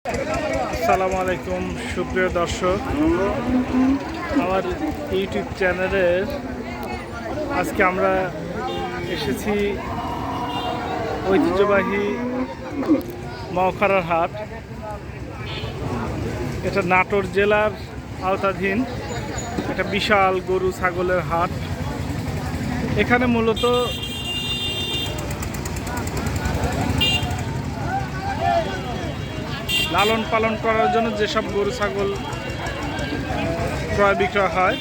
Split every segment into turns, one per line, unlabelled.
আসসালামু আলাইকুম সুপ্রিয় দর্শক, আমার ইউটিউব চ্যানেলের আজকে আমরা এসেছি ঐতিহ্যবাহী মওখারার হাট। এটা নাটোর জেলার আওতাধীন একটা বিশাল গরু ছাগলের হাট। এখানে মূলত লালন পালন করার জন্য যেসব গরু ছাগল ক্রয় বিক্রয় হয়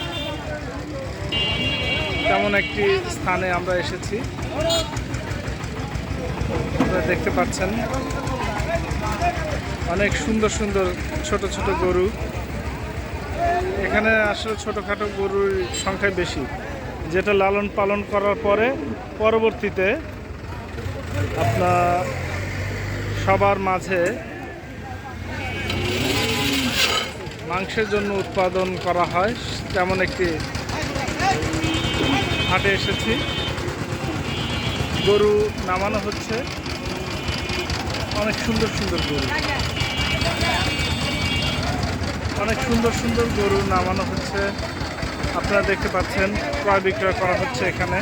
তেমন একটি স্থানে আমরা এসেছি। আপনারা দেখতে পাচ্ছেন অনেক সুন্দর সুন্দর ছোট ছোট গরু। এখানে আসলে ছোটোখাটো গরুর সংখ্যা বেশি, যেটা লালন পালন করার পরে পরবর্তীতে আপনার সবার মাঝে মাংসের জন্য উৎপাদন করা হয় তেমন একটি হাটে এসেছি। গরু নামানো হচ্ছে, অনেক সুন্দর সুন্দর গরু, অনেক সুন্দর সুন্দর গরু নামানো হচ্ছে। আপনারা দেখতে পাচ্ছেন ক্রয় বিক্রয় করা হচ্ছে এখানে।